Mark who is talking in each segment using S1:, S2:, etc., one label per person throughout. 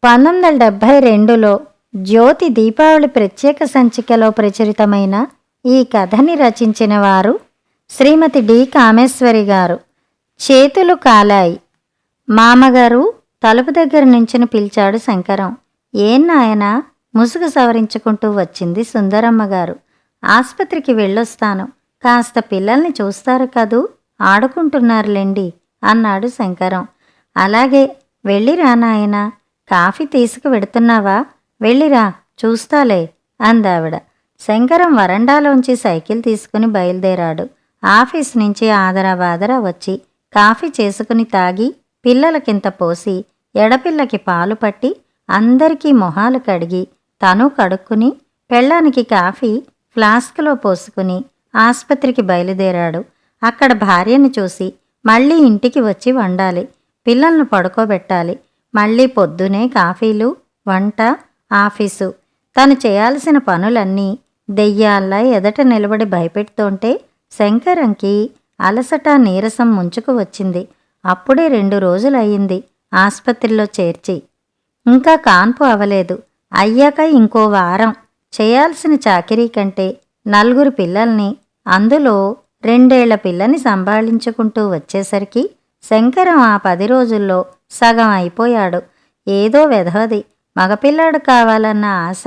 S1: 1972లో జ్యోతి దీపావళి ప్రత్యేక సంచికలో ప్రచురితమైన ఈ కథని రచించిన వారు శ్రీమతి డి కామేశ్వరి గారు. చేతులు కాలాయి. మామగారు తలుపు దగ్గర నుంచుని పిలిచాడు శంకరం. ఏం నాయనా? ముసుగు సవరించుకుంటూ వచ్చింది సుందరమ్మగారు. ఆస్పత్రికి వెళ్ళొస్తాను, కాస్త పిల్లల్ని చూస్తారు కదూ, ఆడుకుంటున్నారులేండి అన్నాడు శంకరం. అలాగే, వెళ్ళిరా నాయనా. కాఫీ తీసుకు వెడుతున్నావా? వెళ్ళిరా, చూస్తాలే అందావిడ. శంకరం వరండాలోంచి సైకిల్ తీసుకుని బయలుదేరాడు. ఆఫీస్ నుంచి ఆదరాబాదరా వచ్చి కాఫీ చేసుకుని తాగి పిల్లలకింత పోసి ఎడపిల్లకి పాలు పట్టి అందరికీ మొహాలు కడిగి తను కడుక్కుని పెళ్ళానికి కాఫీ ఫ్లాస్క్లో పోసుకుని ఆస్పత్రికి బయలుదేరాడు. అక్కడ భార్యను చూసి మళ్ళీ ఇంటికి వచ్చి వండాలి, పిల్లలను పడుకోబెట్టాలి. మళ్ళీ పొద్దునే కాఫీలు, వంట, ఆఫీసు. తను చేయాల్సిన పనులన్నీ దెయ్యాల్లా ఎదట నిలబడి భయపెడుతోంటే శంకరంకి అలసట, నీరసం ముంచుకు వచ్చింది. అప్పుడే 2 రోజులయ్యింది ఆస్పత్రిలో చేర్చి. ఇంకా కాన్పు అవలేదు. అయ్యాక ఇంకో వారం. చేయాల్సిన చాకిరీ కంటే 4 పిల్లల్ని, అందులో 2 ఏళ్ల పిల్లని సంభాళించుకుంటూ వచ్చేసరికి శంకరం ఆ 10 రోజుల్లో సగం అయిపోయాడు. ఏదో వెధవది మగపిల్లాడు కావాలన్న ఆశ,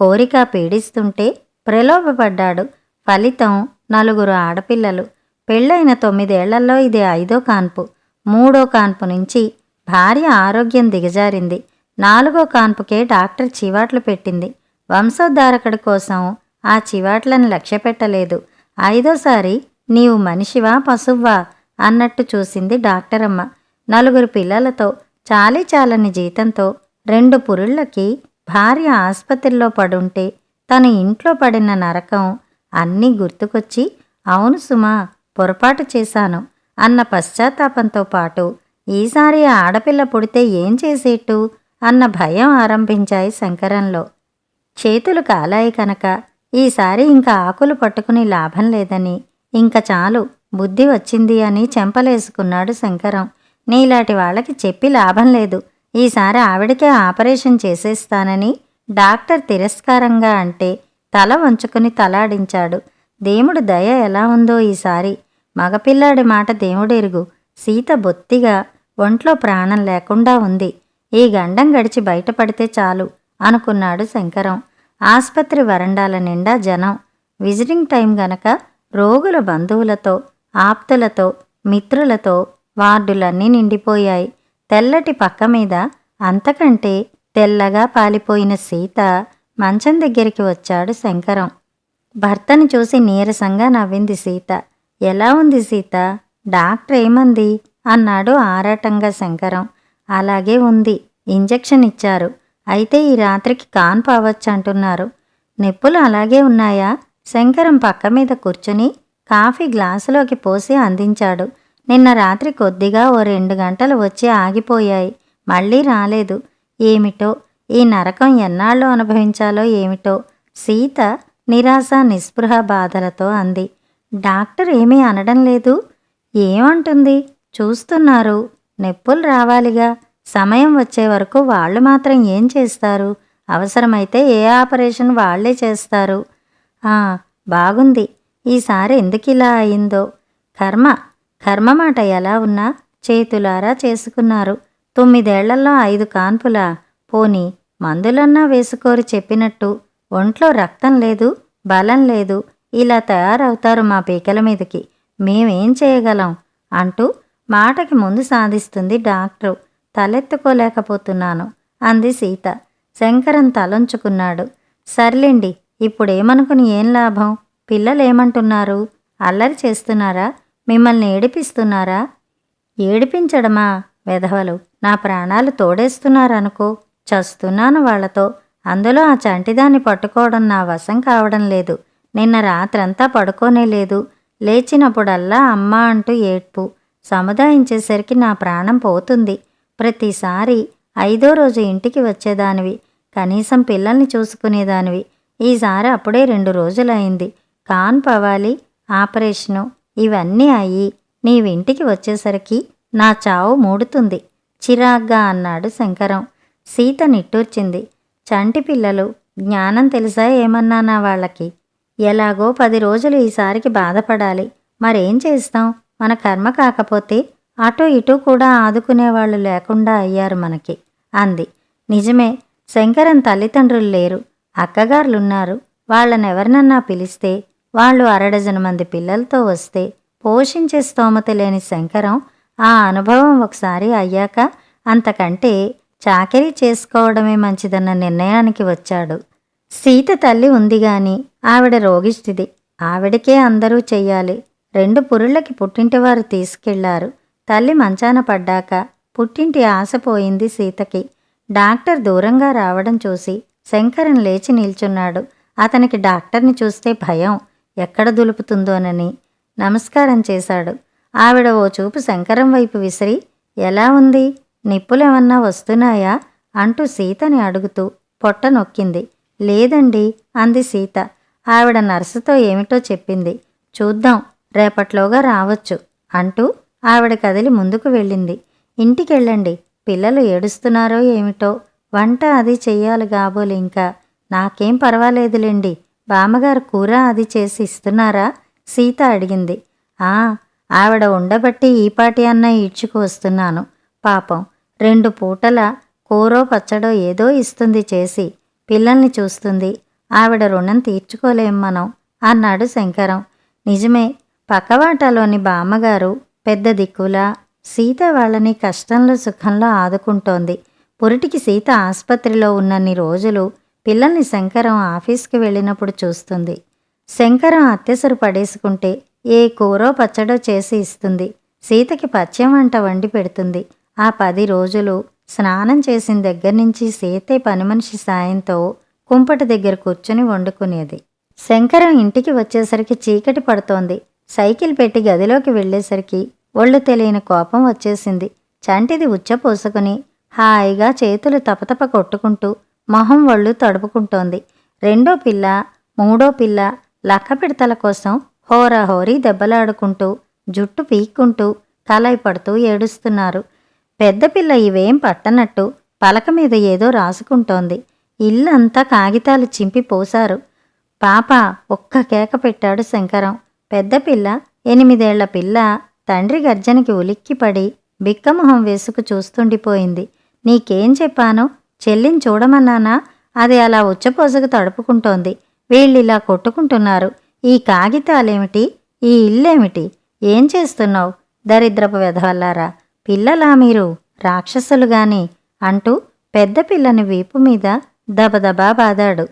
S1: కోరిక పీడిస్తుంటే ప్రలోభపడ్డాడు. ఫలితం 4 ఆడపిల్లలు. పెళ్ళైన 9 ఏళ్లలో ఇది 5వ కాన్పు. 3వ కాన్పు నుంచి భార్య ఆరోగ్యం దిగజారింది. 4వ కాన్పుకే డాక్టర్ చివాట్లు పెట్టింది. వంశోద్ధారకుడి కోసం ఆ చివాట్లను లక్ష్యపెట్టలేదు. 5వసారి నీవు మనిషివా పశువ్వా అన్నట్టు చూసింది డాక్టరమ్మ. 4 పిల్లలతో, చాలీ చాలని జీతంతో 2 పురుళ్ళకి భార్య ఆస్పత్రిలో పడుంటే తను ఇంట్లో పడిన నరకం అన్నీ గుర్తుకొచ్చి, అవును సుమా, పొరపాటు చేశాను అన్న పశ్చాత్తాపంతో పాటు ఈసారి ఆడపిల్ల పుడితే ఏం చేసేట్టు అన్న భయం ఆరంభించాయి శంకరంలో. చేతులు కాలాయి కనుక ఈసారి ఇంకా ఆకులు పట్టుకుని లాభం లేదని, ఇంక చాలు, బుద్ధి వచ్చింది అని చెంపలేసుకున్నాడు శంకరం. నీలాంటి వాళ్ళకి చెప్పి లాభం లేదు, ఈసారి ఆవిడకే ఆపరేషన్ చేసేస్తానని డాక్టర్ తిరస్కారంగా అంటే తల వంచుకుని తలాడించాడు. దేవుడు దయ ఎలా ఉందో ఈసారి. మగపిల్లాడి మాట దేవుడెరుగు. సీత బొత్తిగా ఒంట్లో ప్రాణం లేకుండా ఉంది. ఈ గండం గడిచి బయటపడితే చాలు అనుకున్నాడు శంకరం. ఆస్పత్రి వరండాల నిండా జనం. విజిటింగ్ టైం గనక రోగుల బంధువులతో, ఆప్తులతో, మిత్రులతో వార్డులన్నీ నిండిపోయాయి. తెల్లటి పక్క మీద అంతకంటే తెల్లగా పాలిపోయిన సీత మంచం దగ్గరికి వచ్చాడు శంకరం. భర్తని చూసి నీరసంగా నవ్వింది సీత. ఎలా ఉంది సీత? డాక్టర్ ఏమంది అన్నాడు ఆరాటంగా శంకరం. అలాగే ఉంది, ఇంజెక్షన్ ఇచ్చారు. అయితే ఈ రాత్రికి కాన్పు అవ్వచ్చంటున్నారు. నొప్పులు అలాగే ఉన్నాయా? శంకరం పక్క మీద కూర్చుని కాఫీ గ్లాసులోకి పోసి అందించాడు. నిన్న రాత్రి కొద్దిగా ఓ 2 గంటలు వచ్చి ఆగిపోయాయి, మళ్ళీ రాలేదు. ఏమిటో ఈ నరకం ఎన్నాళ్ళు అనుభవించాలో ఏమిటో సీత నిరాశ, నిస్పృహ బాధలతో అంది. డాక్టర్ ఏమీ అనడం లేదు? ఏమంటుంది? చూస్తున్నారు. నొప్పులు రావాలిగా. సమయం వచ్చే వరకు వాళ్ళు మాత్రం ఏం చేస్తారు? అవసరమైతే ఏ ఆపరేషన్ వాళ్లే చేస్తారు. బాగుంది. ఈసారి ఎందుకిలా అయిందో. కర్మ మాట ఎలా ఉన్నా చేతులారా చేసుకున్నారు. 9 ఏళ్లలో 5 కాన్పులా? పోనీ మందులన్నా వేసుకోరు చెప్పినట్టు. ఒంట్లో రక్తం లేదు, బలం లేదు, ఇలా తయారవుతారు మా పీకల మీదకి. మేమేం చేయగలం అంటూ మాటకి ముందు సాధిస్తుంది డాక్టరు. తలెత్తుకోలేకపోతున్నాను అంది సీత. శంకరం తలొంచుకున్నాడు. సర్లేండి, ఇప్పుడేమనుకుని ఏం లాభం? పిల్లలేమంటున్నారు? అల్లరి చేస్తున్నారా? మిమ్మల్ని ఏడిపిస్తున్నారా? ఏడిపించడమా? వెధవలు నా ప్రాణాలు తోడేస్తున్నారనుకో. చస్తున్నాను వాళ్లతో. అందులో ఆ చంటిదాన్ని పట్టుకోవడం నా వశం కావడం లేదు. నిన్న రాత్రంతా పడుకోనే లేదు. లేచినప్పుడల్లా అమ్మా అంటూ ఏడ్పు. సముదాయించేసరికి నా ప్రాణం పోతుంది. ప్రతిసారి 5వ రోజు ఇంటికి వచ్చేదానివి, కనీసం పిల్లల్ని చూసుకునేదానివి. ఈసారి అప్పుడే 2 రోజులైంది. కాన్పు అవ్వాలి, ఆపరేషను, ఇవన్నీ అయ్యి నీవింటికి వచ్చేసరికి నా చావు మూడుతుంది చిరాగ్గా అన్నాడు శంకరం. సీత నిట్టూర్చింది. చంటి పిల్లలు, జ్ఞానం తెలుసా ఏమన్నానా వాళ్ళకి? ఎలాగో 10 రోజులు ఈసారికి బాధపడాలి. మరేం చేస్తాం? మన కర్మ కాకపోతే అటూ ఇటూ కూడా ఆదుకునేవాళ్ళు లేకుండా అయ్యారు మనకి అంది. నిజమే, శంకరం తల్లిదండ్రులు లేరు, అక్కగారులున్నారు. వాళ్ళనెవరినన్నా పిలిస్తే వాళ్ళు 1/2 మంది పిల్లలతో వస్తే పోషించే స్తోమత లేని శంకరం ఆ అనుభవం ఒకసారి అయ్యాక అంతకంటే చాకిరీ చేసుకోవడమే మంచిదన్న నిర్ణయానికి వచ్చాడు. సీత తల్లి ఉందిగాని ఆవిడ రోగిష్టిది. ఆవిడకే అందరూ చెయ్యాలి. 2 పురుళ్ళకి పుట్టింటివారు తీసుకెళ్లారు. తల్లి మంచాన పడ్డాక పుట్టింటి ఆశపోయింది సీతకి. డాక్టర్ దూరంగా రావడం చూసి శంకరం లేచి నిల్చున్నాడు. అతనికి డాక్టర్ని చూస్తే భయం, ఎక్కడ దులుపుతుందోనని. నమస్కారం చేశాడు. ఆవిడ ఓ చూపు శంకరం వైపు విసిరి, ఎలా ఉంది? నిప్పులేమన్నా వస్తున్నాయా అంటూ సీతని అడుగుతూ పొట్ట నొక్కింది. లేదండి అంది సీత. ఆవిడ నర్సుతో ఏమిటో చెప్పింది. చూద్దాం, రేపట్లోగా రావచ్చు అంటూ ఆవిడ కదిలి ముందుకు వెళ్ళింది. ఇంటికెళ్ళండి, పిల్లలు ఏడుస్తున్నారో ఏమిటో. వంట అది చెయ్యాలి కాబోలు. ఇంకా నాకేం పర్వాలేదులేండి. బామ్మగారు కూర అది చేసి ఇస్తున్నారా? సీత అడిగింది. ఆవిడ ఉండబట్టి ఈపాటి అన్న ఈడ్చుకు వస్తున్నాను. పాపం 2 పూటల కూరో పచ్చడో ఏదో ఇస్తుంది చేసి. పిల్లల్ని చూస్తుంది. ఆవిడ రుణం తీర్చుకోలేం మనం అన్నాడు శంకరం. నిజమే, పక్కవాటాలోని బామ్మగారు పెద్ద దిక్కులా సీత వాళ్ళని కష్టంలో సుఖంలో ఆదుకుంటోంది. పురిటికి సీత ఆస్పత్రిలో ఉన్నన్ని రోజులు పిల్లల్ని శంకరం ఆఫీస్కి వెళ్ళినప్పుడు చూస్తుంది. శంకరం అత్తెసరు పడేసుకుంటే ఏ కూరో పచ్చడో చేసి ఇస్తుంది. సీతకి పచ్యం వంట వండి పెడుతుంది. ఆ 10 రోజులు స్నానం చేసిన దగ్గర్నుంచి సీతే పనిమనిషి సాయంతో కుంపటి దగ్గర కూర్చుని వండుకునేది. శంకరం ఇంటికి వచ్చేసరికి చీకటి పడుతోంది. సైకిల్ పెట్టి గదిలోకి వెళ్ళేసరికి ఒళ్ళు తెలియని కోపం వచ్చేసింది. చంటిది ఉచ్చపోసుకుని హాయిగా చేతులు తపతప కొట్టుకుంటూ మొహం ఒళ్ళు తడుపుకుంటోంది. 2వ పిల్ల 3వ పిల్ల లక్క పిడతల కోసం హోరాహోరీ దెబ్బలాడుకుంటూ జుట్టు పీక్కుంటూ కలైపడుతూ ఏడుస్తున్నారు. పెద్ద పిల్ల ఇవేం పట్టనట్టు పలక మీద ఏదో రాసుకుంటోంది. ఇల్లంతా కాగితాలు చింపి పోశారు. పాప ఒక్క కేక పెట్టాడు శంకరం. పెద్ద పిల్ల 8 ఏళ్ల పిల్ల తండ్రి గర్జనకి ఉలిక్కిపడి బిక్కమొహం వేసుకు చూస్తుండిపోయింది. నీకేం చెప్పాను? చెల్లిని చూడమన్నానా? అది అలా ఉచ్చపోసకు తడుపుకుంటోంది. వీళ్ళిలా కొట్టుకుంటున్నారు. ఈ కాగితాలేమిటి? ఈ ఇల్లేమిటి? ఏం చేస్తున్నావు? దరిద్రపు వెధవల్లారా, పిల్లలా మీరు? రాక్షసులుగాని అంటూ పెద్ద పిల్లని వీపు మీద దబదబా బాదాడు.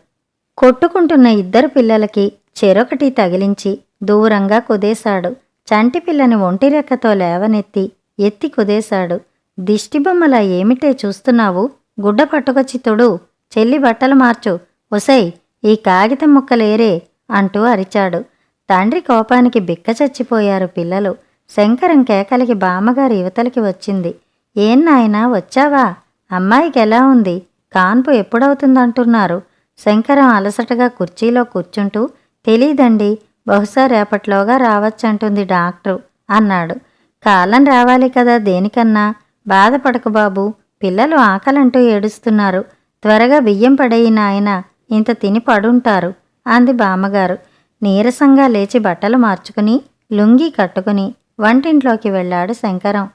S1: కొట్టుకుంటున్న 2 పిల్లలకి చెరొకటి తగిలించి దూరంగా కుదేశాడు. చంటి పిల్లని ఒంటిరెక్కతో లేవనెత్తి ఎత్తి కుదేశాడు. దిష్టిబొమ్మలా ఏమిటే చూస్తున్నావు? గుడ్డ పట్టుకొచ్చి తొడు, చెల్లి బట్టలు మార్చు, ఒసై ఈ కాగితం ముక్కలేరే అంటూ అరిచాడు. తండ్రి కోపానికి బిక్క చచ్చిపోయారు పిల్లలు. శంకరం కేకలకి బామ్మగారు యువతలకి వచ్చింది. ఏం నాయనా వచ్చావా? అమ్మాయికి ఎలా ఉంది? కాన్పు ఎప్పుడవుతుందంటున్నారు? శంకరం అలసటగా కుర్చీలో కూర్చుంటూ తెలీదండి, బహుశా రేపట్లోగా రావచ్చంటుంది డాక్టరు అన్నాడు. కాలం రావాలి కదా దేనికన్నా. బాధపడకు బాబు, పిల్లలు ఆకలంటూ ఏడుస్తున్నారు. త్వరగా బియ్యం పడేయి నాయన, ఇంత తిని పడుంటారు అంది బామ్మగారు. నీరసంగా లేచి బట్టలు మార్చుకుని లుంగీ కట్టుకుని వంటింట్లోకి వెళ్ళాడు శంకరం.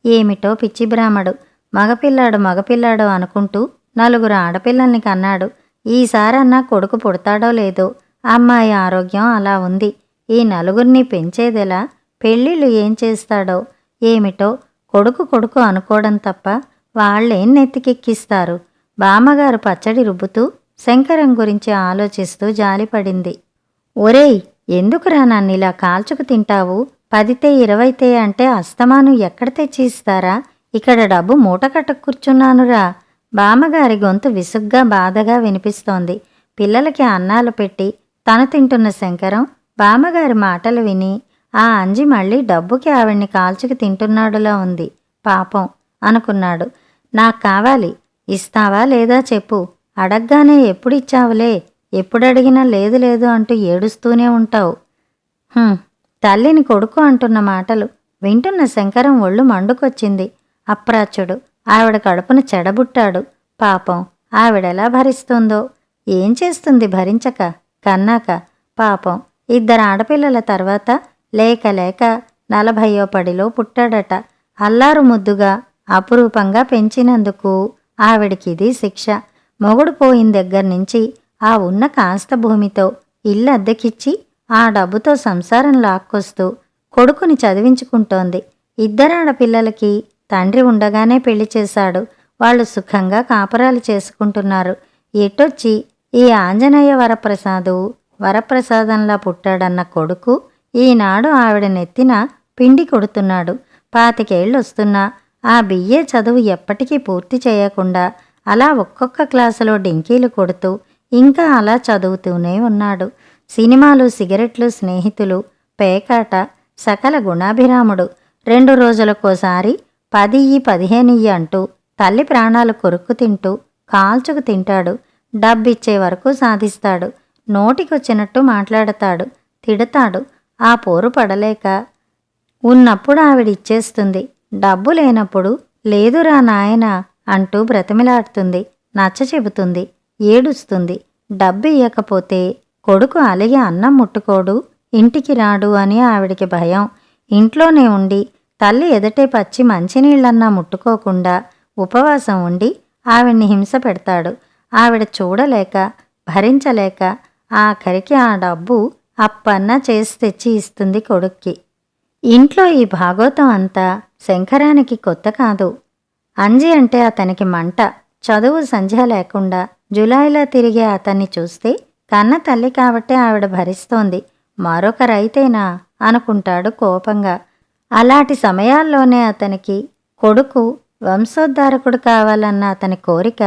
S1: ఏమిటో పిచ్చి బ్రాహ్మడు, మగపిల్లాడు అనుకుంటూ 4 ఆడపిల్లల్ని కన్నాడు. ఈసారన్నా కొడుకు పుడతాడో లేదో. అమ్మాయి ఆరోగ్యం అలా ఉంది. ఈ 4 పెంచేదెలా? పెళ్ళిళ్ళు ఏం చేస్తాడో ఏమిటో. కొడుకు అనుకోవడం తప్ప వాళ్ళేం నెత్తికెక్కిస్తారు. బామ్మగారు పచ్చడి రుబ్బుతూ శంకరం గురించి ఆలోచిస్తూ జాలిపడింది. ఒరేయ్, ఎందుకురా నన్నిలా కాల్చుకు తింటావు? 10 20 అంటే అస్తమాను ఎక్కడ తెచ్చి ఇస్తారా? ఇక్కడ డబ్బు మూట కట్టకు కూర్చున్నానురా. బామ్మగారి గొంతు విసుగ్గా బాధగా వినిపిస్తోంది. పిల్లలకి అన్నాలు పెట్టి తను తింటున్న శంకరం బామ్మగారి మాటలు విని ఆ అంజి మళ్ళీ డబ్బుకి ఆవిడ్ని కాల్చుకు తింటున్నాడులా ఉంది. పాపం అనుకున్నాడు. నాకు కావాలి, ఇస్తావా లేదా చెప్పు. అడగ్గానే ఎప్పుడిచ్చావులే, ఎప్పుడడిగినా లేదు లేదు అంటూ ఏడుస్తూనే ఉంటావు. తల్లిని కొడుకు అంటున్న మాటలు వింటున్న శంకరం ఒళ్ళు మండుకొచ్చింది. అప్రాచ్యుడు ఆవిడ కడుపును చెడబుట్టాడు. పాపం ఆవిడెలా భరిస్తుందో. ఏం చేస్తుంది భరించక, కన్నాక? పాపం 2 ఆడపిల్లల తర్వాత లేక లేక 40వ పడిలో పుట్టాడట. అల్లారు ముద్దుగా అపురూపంగా పెంచినందుకు ఆవిడికిది శిక్ష. మొగుడు పోయిన దగ్గర్నుంచి ఆ ఉన్న కాస్త భూమితో ఇల్లు అద్దెకిచ్చి ఆ డబ్బుతో సంసారం లాక్కొస్తూ కొడుకుని చదివించుకుంటోంది. 2 ఆడపిల్లలకి తండ్రి ఉండగానే పెళ్లి చేశాడు. వాళ్ళు సుఖంగా కాపురాలు చేసుకుంటున్నారు. ఎటొచ్చి ఈ ఆంజనేయ వరప్రసాదంలా పుట్టాడన్న కొడుకు ఈనాడు ఆవిడ నెత్తిన పిండి కొడుతున్నాడు. 25 ఏళ్ళొస్తున్నా ఆ బిఏ చదువు ఎప్పటికీ పూర్తి చేయకుండా అలా ఒక్కొక్క క్లాసులో డింకీలు కొడుతూ ఇంకా అలా చదువుతూనే ఉన్నాడు. సినిమాలు, సిగరెట్లు, స్నేహితులు, పేకాట, సకల గుణాభిరాముడు. 2 రోజులకోసారి 10 15 అంటూ తల్లి ప్రాణాలు కొరుక్కు తింటూ కాల్చుకు తింటాడు. డబ్బిచ్చే వరకు సాధిస్తాడు. నోటికొచ్చినట్టు మాట్లాడతాడు, తిడతాడు. ఆ పోరు పడలేక ఉన్నప్పుడు ఆవిడిచ్చేస్తుంది. డబ్బు లేనప్పుడు లేదురా నాయనా అంటూ బ్రతిమిలాడుతుంది. నచ్చ చెబుతుంది, ఏడుస్తుంది. డబ్బు ఇయ్యకపోతే కొడుకు అలిగి అన్నం ముట్టుకోడు, ఇంటికి రాడు అని ఆవిడికి భయం. ఇంట్లోనే ఉండి తల్లి ఎదుటే పచ్చి మంచినీళ్ళన్నా ముట్టుకోకుండా ఉపవాసం ఉండి ఆవిడ్ని హింస పెడతాడు. ఆవిడ చూడలేక భరించలేక ఆఖరికి ఆ డబ్బు అప్పన్నా చేసి తెచ్చి ఇస్తుంది కొడుక్కి. ఇంట్లో ఈ భాగోతం అంతా శంకరానికి కొత్త కాదు. అంజి అంటే అతనికి మంట. చదువు సంధ్య లేకుండా జులాయిలా తిరిగే అతన్ని చూస్తే కన్న తల్లి కాబట్టే ఆవిడ భరిస్తోంది, మరొకరైతేనా అనుకుంటాడు కోపంగా. అలాంటి సమయాల్లోనే అతనికి కొడుకు వంశోద్ధారకుడు కావాలన్న అతని కోరిక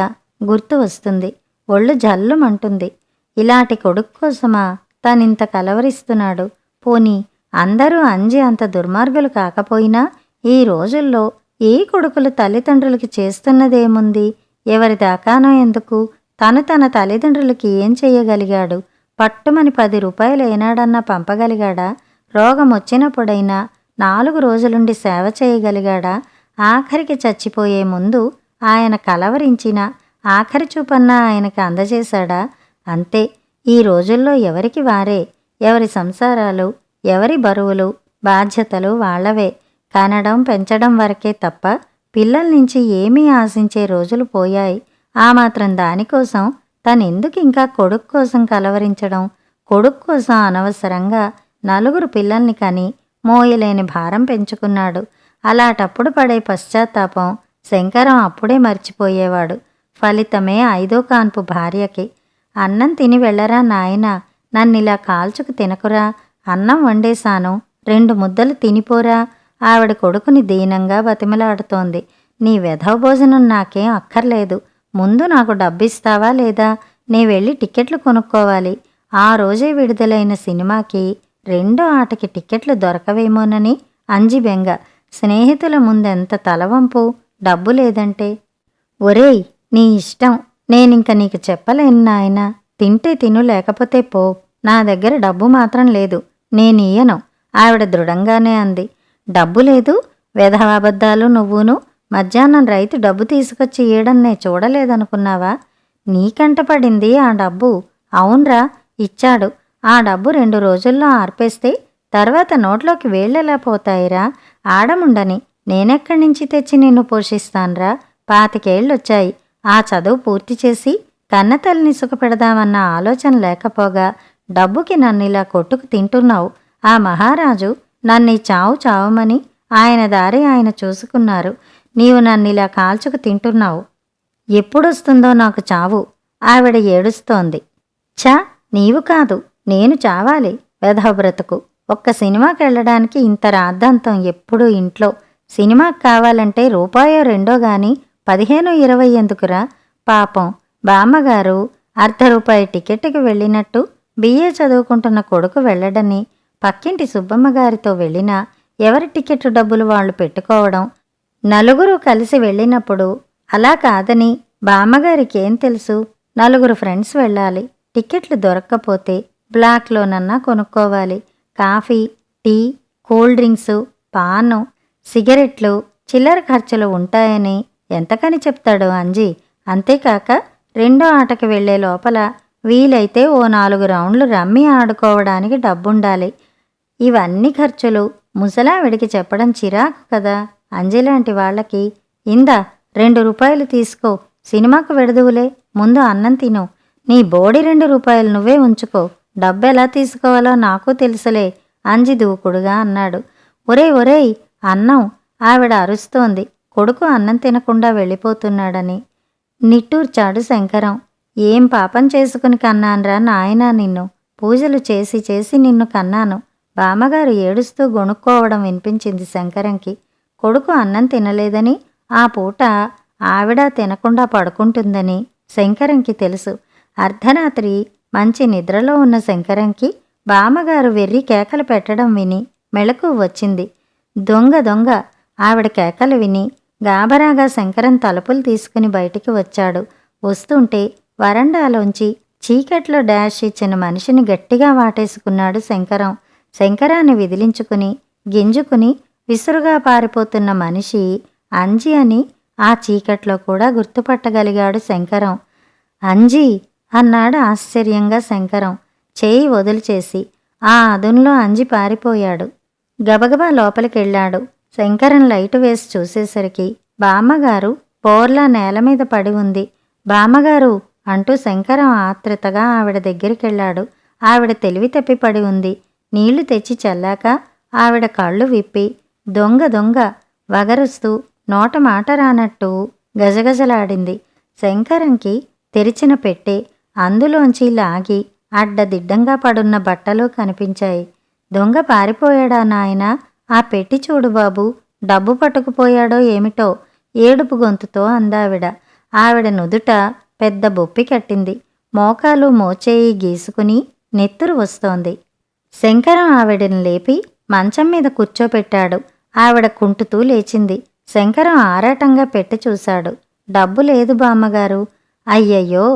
S1: గుర్తు వస్తుంది. ఒళ్ళు జల్లుమంటుంది. ఇలాంటి కొడుకు కోసమా తనింత కలవరిస్తున్నాడు? పోనీ అందరూ అంజి అంత దుర్మార్గులు కాకపోయినా ఈ రోజుల్లో ఏ కొడుకులు తల్లిదండ్రులకి చేస్తున్నదేముంది? ఎవరి దాకానో ఎందుకు? తన తల్లిదండ్రులకి ఏం చెయ్యగలిగాడు? పట్టుమని 10 రూపాయలు ఏనాడన్నా పంపగలిగాడా? రోగం వచ్చినప్పుడైనా 4 రోజులుండి సేవ చేయగలిగాడా? ఆఖరికి చచ్చిపోయే ముందు ఆయన కలవరించిన ఆఖరి చూపన్నా ఆయనకి అందజేశాడా? అంతే. ఈ రోజుల్లో ఎవరికి వారే, ఎవరి సంసారాలు, ఎవరి బరువులు, బాధ్యతలు వాళ్లవే. కనడం పెంచడం వరకే తప్ప పిల్లల నుంచి ఏమీ ఆశించే రోజులు పోయాయి. ఆ మాత్రం దానికోసం తనెందుకు ఇంకా కొడుకు కోసం కలవరించడం? కొడుకు కోసం అనవసరంగా 4 పిల్లల్ని కని మోయలేని భారం పెంచుకున్నాడు. అలాటప్పుడు పడే పశ్చాత్తాపం శంకరం అప్పుడే మర్చిపోయేవాడు. ఫలితమే 5వ కాన్పు భార్యకి, అన్నం తిని వెళ్ళరా నాయనా, నన్నిలా కాల్చుకు తినకురా, అన్నం వండేశాను, 2 ముద్దలు తినిపోరా. ఆవిడ కొడుకుని దీనంగా బతిమలాడుతోంది. నీ వెధవ భోజనం నాకేం అక్కర్లేదు. ముందు నాకు డబ్బిస్తావా లేదా? నే వెళ్ళి టిక్కెట్లు కొనుక్కోవాలి. ఆ రోజే విడుదలైన సినిమాకి 2వ ఆటకి టిక్కెట్లు దొరకవేమోనని అంజి బెంగ. స్నేహితుల ముందెంత తలవంపు డబ్బు లేదంటే. ఒరేయ్, నీ ఇష్టం, నేనింక నీకు చెప్పలేను నాయనా. తింటే తిను, లేకపోతే పో. నా దగ్గర డబ్బు మాత్రం లేదు, నేనియ్యను ఆవిడ దృఢంగానే అంది. డబ్బు లేదు? వెధవాబద్ధాలు నువ్వును. మధ్యాహ్నం రైతు డబ్బు తీసుకొచ్చి ఇయ్యడం నే చూడలేదనుకున్నావా? నీకంటపడింది ఆ డబ్బు. అవునరా, ఇచ్చాడు. ఆ డబ్బు 2 రోజుల్లో ఆర్పేస్తే తర్వాత నోట్లోకి వేళ్ళెలా పోతాయిరా? ఆడముండని నేనెక్కడి నుంచి తెచ్చి నిన్ను పోషిస్తాన్రా? 25 ఏళ్ళొచ్చాయి. ఆ చదువు పూర్తి చేసి కన్నతల్లిని సుఖపెడదామన్న ఆలోచన లేకపోగా డబ్బుకి నన్నిలా కొట్టుకు తింటున్నావు. ఆ మహారాజు నన్ను చావమని ఆయన దారి ఆయన చూసుకున్నారు. నీవు నన్నిలా కాల్చుకు తింటున్నావు. ఎప్పుడొస్తుందో నాకు చావు. ఆవిడ ఏడుస్తోంది. ఛా, నీవు కాదు, నేను చావాలి. వెధవ బ్రతుకు. ఒక్క సినిమాకెళ్ళడానికి ఇంత రాద్ధాంతం ఎప్పుడూ ఇంట్లో. సినిమాకి కావాలంటే రూపాయో 2 గాని 15 20 ఎందుకురా? పాపం బామ్మగారు ₹1 టికెట్కి వెళ్ళినట్టు బిఏ చదువుకుంటున్న కొడుకు వెళ్ళడని పక్కింటి సుబ్బమ్మగారితో వెళ్ళినా ఎవరి టికెట్ డబ్బులు వాళ్ళు పెట్టుకోవడం. 4 కలిసి వెళ్ళినప్పుడు అలా కాదని బామ్మగారికేం తెలుసు? 4 ఫ్రెండ్స్ వెళ్ళాలి. టికెట్లు దొరక్కపోతే బ్లాక్లోనన్నా కొనుక్కోవాలి. కాఫీ, టీ, కూల్ డ్రింక్సు, పాను, సిగరెట్లు, చిల్లర ఖర్చులు ఉంటాయని ఎంతకని చెప్తాడు అంజి? అంతేకాక రెండో ఆటకి వెళ్లే లోపల వీలైతే ఓ 4 రౌండ్లు రమ్మీ ఆడుకోవడానికి డబ్బుండాలి. ఇవన్నీ ఖర్చులు ముసలావిడికి చెప్పడం చిరాకు కదా. అంజలాంటి వాళ్ళకి ఇందా 2 రూపాయలు తీసుకో, సినిమాకు వెడదువులే, ముందు అన్నం తిను, నీ బోడి 2 రూపాయలు నువ్వే ఉంచుకో, డబ్బెలా తీసుకోవాలో నాకు తెలుసులే అంజి దూకుడుగా అన్నాడు. ఒరేయ్ ఒరేయ్ అన్నం, ఆవిడ అరుస్తోంది కొడుకు అన్నం తినకుండా వెళ్ళిపోతున్నాడని. నిట్టూర్చాడు శంకరం. ఏం పాపం చేసుకుని కన్నాన్రా నాయనా నిన్ను, పూజలు చేసి చేసి నిన్ను కన్నాను. బామ్మగారు ఏడుస్తూ గొణుక్కోవడం వినిపించింది శంకరంకి. కొడుకు అన్నం తినలేదని, ఆ పూట ఆవిడ తినకుండా పడుకుంటుందని శంకరంకి తెలుసు. అర్ధరాత్రి మంచి నిద్రలో ఉన్న శంకరంకి బామ్మగారు వెర్రి కేకలు పెట్టడం విని మెళకువ వచ్చింది. దొంగ దొంగ ఆవిడ కేకలు విని గాబరాగా శంకరం తలుపులు తీసుకుని బయటికి వచ్చాడు. వస్తుంటే వరండాలోంచి చీకట్లో డాష్ ఇచ్చిన మనిషిని గట్టిగా వాటేసుకున్నాడు శంకరం. శంకరాన్ని విదిలించుకుని గింజుకుని విసురుగా పారిపోతున్న మనిషి అంజి అని ఆ చీకట్లో కూడా గుర్తుపట్టగలిగాడు శంకరం. అంజీ అన్నాడు ఆశ్చర్యంగా శంకరం చేయి వదిలిచేసి. ఆ అదునులో అంజి పారిపోయాడు. గబగబా లోపలికెళ్ళాడు. శంకరం లైటు వేసి చూసేసరికి బామ్మగారు బోర్లా నేలమీద పడి ఉంది. బామ్మగారు అంటూ శంకరం ఆత్రుతగా ఆవిడ దగ్గరికెళ్ళాడు. ఆవిడ తెలివి తప్పి పడి ఉంది. నీళ్లు తెచ్చి చల్లాక ఆవిడ కళ్ళు విప్పి దొంగ దొంగ వగరుస్తూ నోట మాట రానట్టు గజగజలాడింది. శంకరంకి తెరిచిన పెట్టె అందులోంచి లాగి అడ్డదిడ్డంగా పడున్న బట్టలు కనిపించాయి. దొంగ పారిపోయాడా నాయనా, ఆ పెట్టి చూడు బాబు, డబ్బు పట్టుకుపోయాడో ఏమిటో ఏడుపు గొంతుతో అందావిడ. ఆవిడ నుదుట పెద్ద బొప్పి కట్టింది. మోకాలు మోచేయి గీసుకుని నెత్తురు వస్తోంది. శంకరం ఆవిడని లేపి మంచం మీద కూర్చోపెట్టాడు. ఆవిడ కుంటుతూ లేచింది. శంకరం ఆరాటంగా పెట్టి చూశాడు. డబ్బు లేదు బామ్మగారు. అయ్యయ్యో,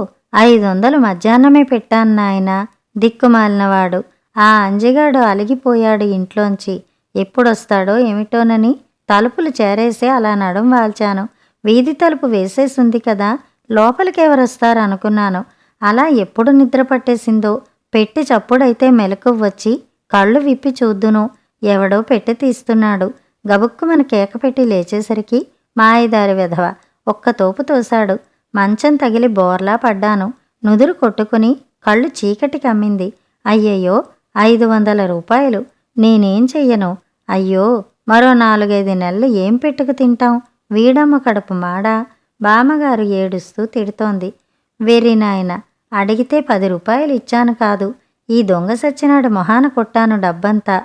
S1: 500 మధ్యాహ్నమే పెట్టాను నాయనా, దిక్కుమాలినవాడు. ఆ అంజిగాడు అలిగిపోయాడు ఇంట్లోంచి. ఎప్పుడొస్తాడో ఏమిటోనని తలుపులు చేరేసి అలా నడుం వాల్చాను. వీధి తలుపు వేసేసుంది కదా, లోపలికెవరొస్తారనుకున్నాను. అలా ఎప్పుడు నిద్ర పట్టేసిందో. పెట్టి చప్పుడైతే మెలకువ వచ్చి కళ్ళు విప్పి చూద్దును, ఎవడో పెట్టి తీస్తున్నాడు. గబుక్కుమన కేక పెట్టి లేచేసరికి మాయదారి వెధవ ఒక్క తోపు తోశాడు. మంచం తగిలి బోర్లా పడ్డాను. నుదురు కొట్టుకుని కళ్ళు చీకటి కమ్మింది. అయ్యయ్యో, 500 రూపాయలు. నేనేం చెయ్యను? అయ్యో, మరో 4-5 నెలలు ఏం పెట్టుకు తింటాం? వీడమ్మ కడుపు మాడా. బామ్మగారు ఏడుస్తూ తిడుతోంది. వెర్రి నాయన, అడిగితే 10 రూపాయలు ఇచ్చాను కాదు, ఈ దొంగ సచ్చినాడు మొహాన కొట్టాను డబ్బంతా.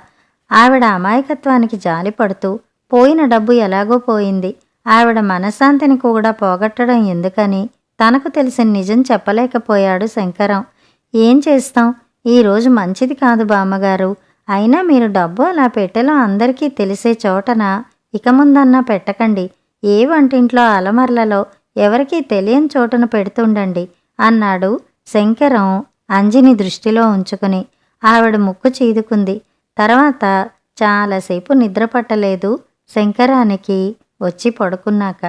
S1: ఆవిడ అమాయకత్వానికి జాలిపడుతూ పోయిన డబ్బు ఎలాగో పోయింది, ఆవిడ మనశ్శాంతిని కూడా పోగొట్టడం ఎందుకని తనకు తెలిసిన నిజం చెప్పలేకపోయాడు శంకరం. ఏం చేస్తాం, ఈరోజు మంచిది కాదు బామ్మగారు. అయినా మీరు డబ్బు అలా పెట్టెలో అందరికీ తెలిసే చోటన ఇక ముందన్నా పెట్టకండి. ఏ వంటింట్లో అలమర్లలో ఎవరికీ తెలియని చోటన పెడుతుండండి అన్నాడు శంకరం అంజిని దృష్టిలో ఉంచుకుని. ఆవిడ ముక్కు చీదుకుంది. తర్వాత చాలాసేపు నిద్రపట్టలేదు శంకరానికి. వచ్చి పడుకున్నాక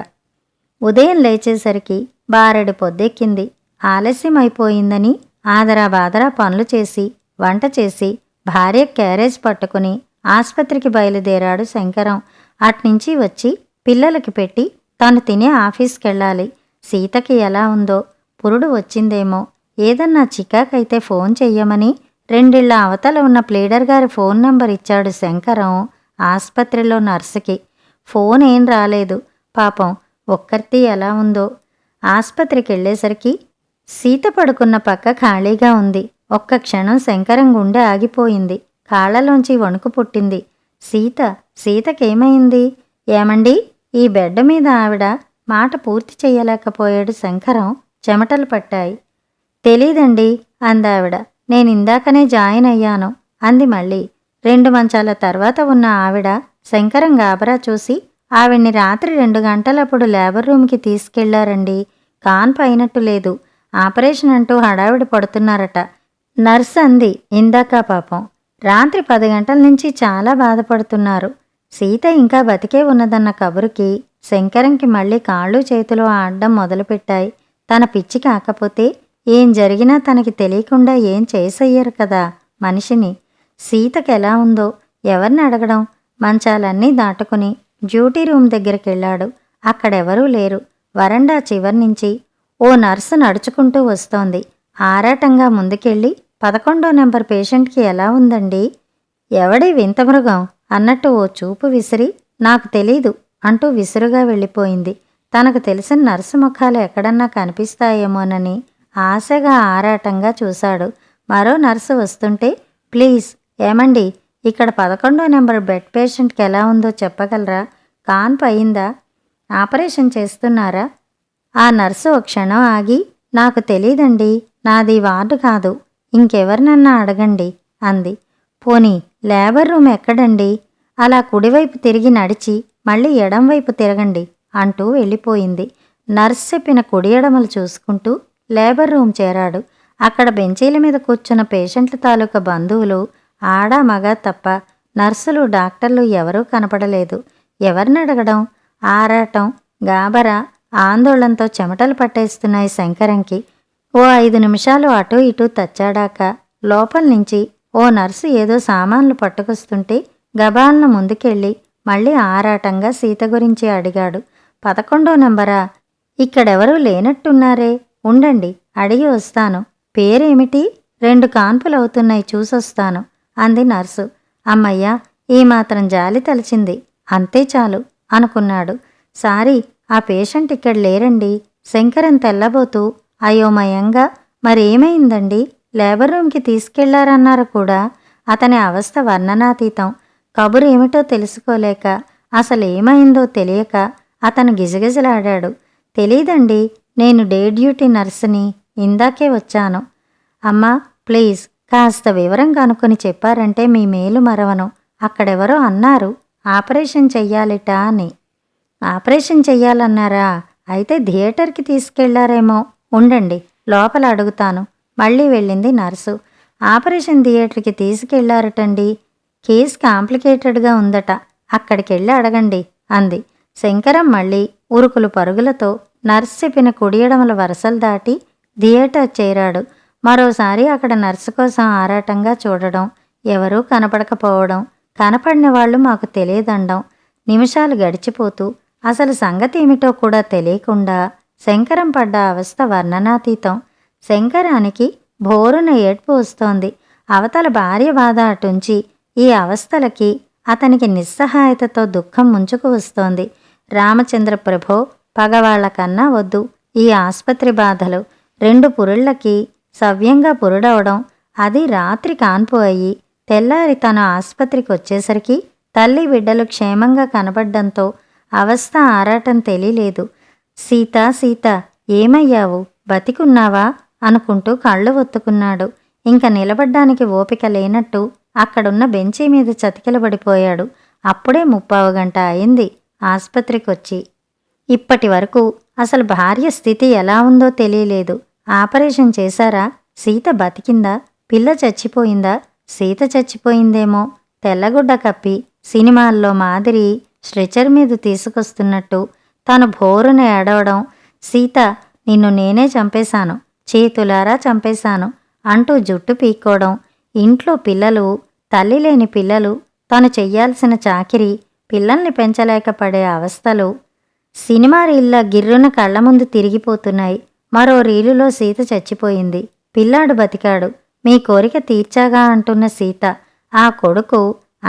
S1: ఉదయం లేచేసరికి బారెడు పొద్దెక్కింది. ఆలస్యమైపోయిందని ఆదరా బాదరా పనులు చేసి వంట చేసి భార్య క్యారేజ్ పట్టుకుని ఆస్పత్రికి బయలుదేరాడు శంకరం. అట్నుంచి వచ్చి పిల్లలకి పెట్టి తను తినే ఆఫీస్కెళ్ళాలి. సీతకి ఎలా ఉందో, పురుడు వచ్చిందేమో, ఏదన్నా చికాకైతే ఫోన్ చెయ్యమని 2 ఇళ్ల అవతల ఉన్న ప్లీడర్ గారి ఫోన్ నంబర్ ఇచ్చాడు శంకరం ఆస్పత్రిలో నర్సుకి. ఫోన్ ఏం రాలేదు. పాపం ఒక్కర్తి ఎలా ఉందో. ఆస్పత్రికి వెళ్ళేసరికి సీత పడుకున్న పక్క ఖాళీగా ఉంది. ఒక్క క్షణం శంకరం గుండె ఆగిపోయింది. కాళ్లలోంచి వణుకు పుట్టింది. సీతకేమైంది? ఏమండి, ఈ బెడ్ మీద ఆవిడ మాట పూర్తి చెయ్యలేకపోయాడు శంకరం. చెమటలు పట్టాయి. తెలీదండి అందావిడ. నేనిందాకనే జాయిన్ అయ్యాను అంది మళ్ళీ. 2 మంచాల తర్వాత ఉన్న ఆవిడ శంకరం గాబరా చూసి, ఆవిడ్ని రాత్రి 2 గంటలప్పుడు లేబర్ రూమ్కి తీసుకెళ్లారండి. కాన్పు అయినట్టు లేదు, ఆపరేషన్ అంటూ హడావిడి పడుతున్నారట నర్స్ అంది ఇందాక. పాపం రాత్రి 10 గంటల నుంచి చాలా బాధపడుతున్నారు. సీత ఇంకా బతికే ఉన్నదన్న కబురుకి శంకరంకి మళ్ళీ కాళ్ళు చేతులు ఆడడం మొదలుపెట్టాయి. తన పిచ్చి కాకపోతే ఏం జరిగినా తనకి తెలియకుండా ఏం చేసెయ్యరు కదా మనిషిని. సీతకెలా ఉందో ఎవరిని అడగడం? మంచాలన్నీ దాటుకుని డ్యూటీ రూమ్ దగ్గరికెళ్ళాడు. అక్కడెవరూ లేరు. వరండా చివరి నుంచి ఓ నర్సు నడుచుకుంటూ వస్తోంది. ఆరాటంగా ముందుకెళ్ళి 11వ నెంబర్ పేషెంట్కి ఎలా ఉందండి? ఎవడి వింత మృగం అన్నట్టు ఓ చూపు విసిరి నాకు తెలీదు అంటూ విసురుగా వెళ్ళిపోయింది. తనకు తెలిసిన నర్సు ముఖాలు ఎక్కడన్నా కనిపిస్తాయేమోనని ఆశగా ఆరాటంగా చూశాడు. మరో నర్సు వస్తుంటే ప్లీజ్ ఏమండి, ఇక్కడ 11వ నెంబర్ బెడ్ పేషెంట్కి ఎలా ఉందో చెప్పగలరా? కాన్పు అయిందా? ఆపరేషన్ చేస్తున్నారా? ఆ నర్సు ఓ క్షణం ఆగి నాకు తెలీదండి, నాది వార్డు కాదు, ఇంకెవరినన్నా అడగండి అంది. పోనీ లేబర్ రూమ్ ఎక్కడండి? అలా కుడివైపు తిరిగి నడిచి మళ్ళీ ఎడంవైపు తిరగండి అంటూ వెళ్ళిపోయింది. నర్స్ చెప్పిన కుడి ఎడమలు చూసుకుంటూ లేబర్ రూమ్ చేరాడు. అక్కడ బెంచీల మీద కూర్చున్న పేషెంట్ల తాలూకా బంధువులు ఆడా మగ తప్ప నర్సులు డాక్టర్లు ఎవరూ కనపడలేదు. ఎవరినడగడం? ఆరాటం, గాబరా, ఆందోళనతో చెమటలు పట్టేస్తున్నాయి శంకరంకి. ఓ 5 నిమిషాలు అటూ ఇటూ తచ్చాడాక లోపల నుంచి ఓ నర్సు ఏదో సామాన్లు పట్టుకొస్తుంటే గబాలను ముందుకెళ్ళి మళ్ళీ ఆరాటంగా సీత గురించి అడిగాడు. 11వ నెంబరా? ఇక్కడెవరూ లేనట్టున్నారే, ఉండండి అడిగి వస్తాను. పేరేమిటి? 2 కాన్పులవుతున్నాయి, చూసొస్తాను అంది నర్సు. అమ్మయ్యా, ఈ మాత్రం జాలి తలిచింది, అంతే చాలు అనుకున్నాడు. సారీ, ఆ పేషెంట్ ఇక్కడ లేరండి. శంకరం తెల్లబోతూ అయోమయంగా మరేమైందండి? లేబర్ రూమ్కి తీసుకెళ్లారన్నారు కూడా. అతని అవస్థ వర్ణనాతీతం. కబురేమిటో తెలుసుకోలేక, అసలేమైందో తెలియక అతను గిజగిజలాడాడు. తెలీదండి, నేను డే డ్యూటీ నర్సుని, ఇందాకే వచ్చాను. అమ్మా ప్లీజ్ కాస్త వివరం కనుక్కొని చెప్పారంటే మీ మేలు మరవను. అక్కడెవరో అన్నారు ఆపరేషన్ చెయ్యాలిట అని. ఆపరేషన్ చెయ్యాలన్నారా? అయితే థియేటర్కి తీసుకెళ్లారేమో, ఉండండి లోపల అడుగుతాను. మళ్ళీ వెళ్ళింది నర్సు. ఆపరేషన్ థియేటర్కి తీసుకెళ్లారటండి. కేసు కాంప్లికేటెడ్గా ఉందట, అక్కడికెళ్ళి అడగండి అంది. శంకరం మళ్ళీ ఉరుకులు పరుగులతో నర్సు చెప్పిన కుడియడమల వరసలు దాటి థియేటర్ చేరాడు. మరోసారి అక్కడ నర్సు కోసం ఆరాటంగా చూడడం, ఎవరూ కనపడకపోవడం, కనపడిన వాళ్ళు మాకు తెలియదండం. నిమిషాలు గడిచిపోతూ అసలు సంగతి ఏమిటో కూడా తెలియకుండా శంకరం పడ్డ అవస్థ వర్ణనాతీతం. శంకరానికి భోరున ఏడ్పు వస్తోంది. అవతల భార్య బాధ అటుంచి ఈ అవస్థలకి అతనికి నిస్సహాయతతో దుఃఖం ముంచుకు వస్తోంది. రామచంద్ర ప్రభో, పగవాళ్లకన్నా వద్దు ఈ ఆస్పత్రి బాధలు. 2 పురుళ్ళకి సవ్యంగా పురుడవడం, అది రాత్రి కాన్పు అయ్యి తెల్లారి తను ఆస్పత్రికి వచ్చేసరికి తల్లి బిడ్డలు క్షేమంగా కనబడ్డంతో అవస్థ ఆరాటం తెలియలేదు. సీత సీత ఏమయ్యావు, బతికున్నావా అనుకుంటూ కళ్ళు ఒత్తుకున్నాడు. ఇంక నిలబడ్డానికి ఓపిక లేనట్టు అక్కడున్న బెంచీ మీద చతికిలబడిపోయాడు. అప్పుడే 30 గంట అయింది ఆస్పత్రికొచ్చి. ఇప్పటి వరకు అసలు భార్య స్థితి ఎలా ఉందో తెలియలేదు. ఆపరేషన్ చేశారా? సీత బతికిందా? పిల్ల చచ్చిపోయిందా? సీత చచ్చిపోయిందేమో. తెల్లగుడ్డ కప్పి సినిమాల్లో మాదిరి స్ట్రెచర్ మీద తీసుకొస్తున్నట్టు తను భోరున ఏడవడం, సీత నిన్ను నేనే చంపేశాను, చేతులారా చంపేశాను అంటూ జుట్టు పీక్కోవడం. ఇంట్లో పిల్లలు, తల్లి లేని పిల్లలు, తను చెయ్యాల్సిన చాకిరి, పిల్లల్ని పెంచలేకపడే అవస్థలు సినిమా రీల్లా గిర్రున కళ్ల ముందు తిరిగిపోతున్నాయి. మరో రీలులో సీత చచ్చిపోయింది, పిల్లాడు బతికాడు, మీ కోరిక తీర్చాగా అంటున్న సీత. ఆ కొడుకు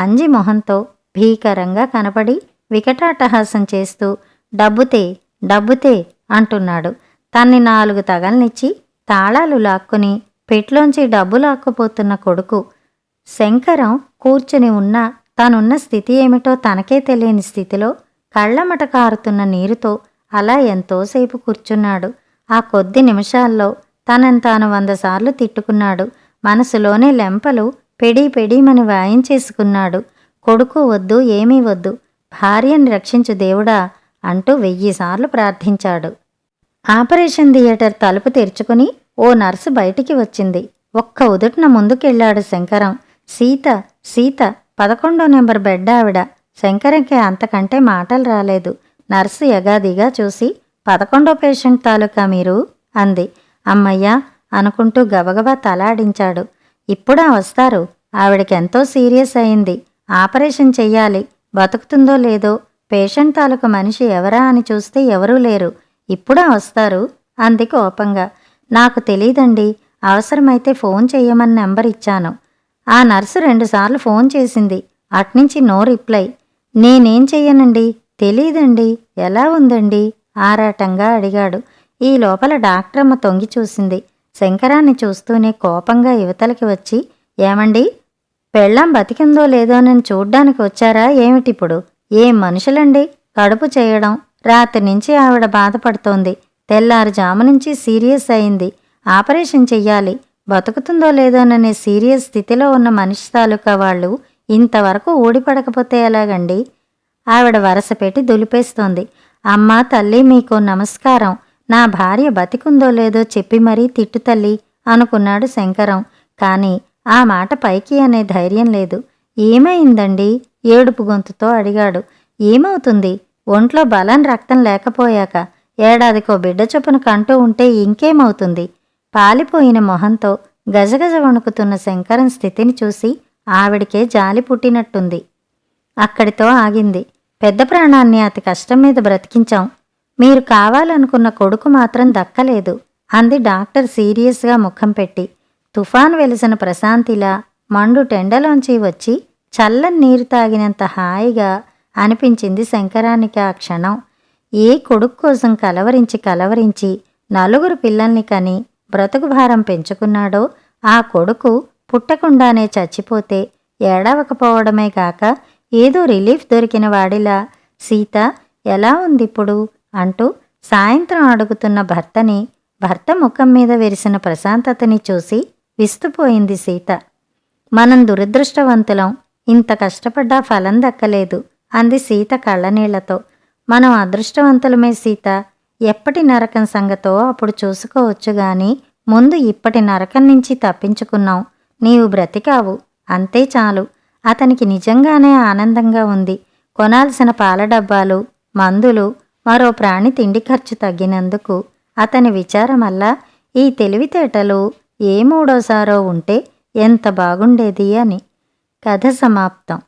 S1: అంజి మొహంతో భీకరంగా కనపడి వికటాటహాసం చేస్తూ డబ్బుతే డబ్బుతే అంటున్నాడు. తన్ని 4 తగల్నిచ్చి తాళాలు లాక్కుని పెట్లోంచి డబ్బు లాక్కుపోతున్న కొడుకు. శంకరం కూర్చుని ఉన్న తానున్న స్థితి ఏమిటో తనకే తెలియని స్థితిలో కళ్లమట కారుతున్న నీరుతో అలా ఎంతోసేపు కూర్చున్నాడు. ఆ కొద్ది నిమిషాల్లో తనని తాను 100 సార్లు తిట్టుకున్నాడు. మనసులోనే లెంపలు పెడీ పెడీమని వాయించేసుకున్నాడు. కొడుకు వద్దు, ఏమీ వద్దు, భార్యని రక్షించు దేవుడా అంటూ 1000 సార్లు ప్రార్థించాడు. ఆపరేషన్ థియేటర్ తలుపు తెరుచుకుని ఓ నర్సు బయటికి వచ్చింది. ఒక్క ఉదుటిన ముందుకెళ్ళాడు శంకరం. సీత సీత 11వ నెంబర్ బెడ్ ఆవిడ. శంకరంకి అంతకంటే మాటలు రాలేదు. నర్సు యగాదిగా చూసి 11వ పేషెంట్ తాలూకా మీరు అంది. అమ్మయ్యా అనుకుంటూ గబగబా తలాడించాడు. ఇప్పుడా వస్తారు? ఆవిడకెంతో సీరియస్ అయింది. ఆపరేషన్ చెయ్యాలి. బతుకుతుందో లేదో. పేషెంట్ తాలూకు మనిషి ఎవరా అని చూస్తే ఎవరూ లేరు. ఇప్పుడా వస్తారు? అంది కోపంగా. నాకు తెలీదండి. అవసరమైతే ఫోన్ చెయ్యమని నెంబర్ ఇచ్చాను. ఆ నర్సు 2 సార్లు ఫోన్ చేసింది. అట్నుంచి నో రిప్లై. నేనేం చెయ్యనండి. తెలీదండి. ఎలా ఉందండి? ఆరాటంగా అడిగాడు. ఈ లోపల డాక్టరమ్మ తొంగి చూసింది. శంకరాన్ని చూస్తూనే కోపంగా యువతలకి వచ్చి, ఏమండి, పెళ్ళాం బతికిందో లేదోనని చూడ్డానికి వచ్చారా ఏమిటిప్పుడు? ఏం మనుషులండి? కడుపు చేయడం. రాత్రి నుంచి ఆవిడ బాధపడుతోంది. తెల్లారుజాము నుంచి సీరియస్ అయింది. ఆపరేషన్ చెయ్యాలి. బతుకుతుందో లేదోననే సీరియస్ స్థితిలో ఉన్న మనిషి తాలూకా వాళ్ళు ఇంతవరకు ఊడిపడకపోతే ఎలాగండి? ఆవిడ వరసపెట్టి దులిపేస్తోంది. అమ్మా తల్లి, మీకు నమస్కారం. నా భార్య బతికుందో లేదో చెప్పి మరీ తిట్టు తల్లి అనుకున్నాడు శంకరం. కాని ఆ మాట పైకి అనే ధైర్యం లేదు. ఏమైందండి? ఏడుపు గొంతుతో అడిగాడు. ఏమవుతుంది? ఒంట్లో బలం రక్తం లేకపోయాక ఏడాదికో బిడ్డ చొప్పున కంటూ ఉంటే ఇంకేమవుతుంది? పాలిపోయిన మొహంతో గజగజ వణుకుతున్న శంకరం స్థితిని చూసి ఆవిడికే జాలి పుట్టినట్టుంది. అక్కడితో ఆగింది. పెద్ద ప్రాణాన్ని అతి కష్టం మీద బ్రతికించాం. మీరు కావాలనుకున్న కొడుకు మాత్రం దక్కలేదు అంది డాక్టర్ సీరియస్గా ముఖం పెట్టి. తుఫాను వెలిసిన ప్రశాంతిలా మండు టెండలోంచి వచ్చి చల్లని నీరు తాగినంత హాయిగా అనిపించింది శంకరానికి ఆ క్షణం. ఏ కొడుకు కోసం కలవరించి నలుగురు పిల్లల్ని కని బ్రతుకు భారం పెంచుకున్నాడో ఆ కొడుకు పుట్టకుండానే చచ్చిపోతే ఏడవకపోవడమే గాక ఏదో రిలీఫ్ దొరికిన వాడిలా సీత ఎలా ఉందిప్పుడు అంటూ సాయంత్రం అడుగుతున్న భర్త ముఖం మీద విరిసిన ప్రశాంతతని చూసి విస్తుపోయింది సీత. మనం దురదృష్టవంతులం. ఇంత కష్టపడ్డా ఫలం దక్కలేదు అంది సీత కళ్ళనీళ్లతో. మనం అదృష్టవంతులమే సీత. ఎప్పటి నరకం సంగతో అప్పుడు చూసుకోవచ్చుగాని ముందు ఇప్పటి నరకం నుంచి తప్పించుకున్నాం. నీవు బ్రతికావు, అంతే చాలు. అతనికి నిజంగానే ఆనందంగా ఉంది. కొనాల్సిన పాల డబ్బాలు, మందులు, మరో ప్రాణి తిండి ఖర్చు తగ్గినందుకు అతని విచారమల్లా ఈ తెలివితేటలు ఏ మూడోసారో ఉంటే ఎంత బాగుండేది అని. కథ సమాప్తం.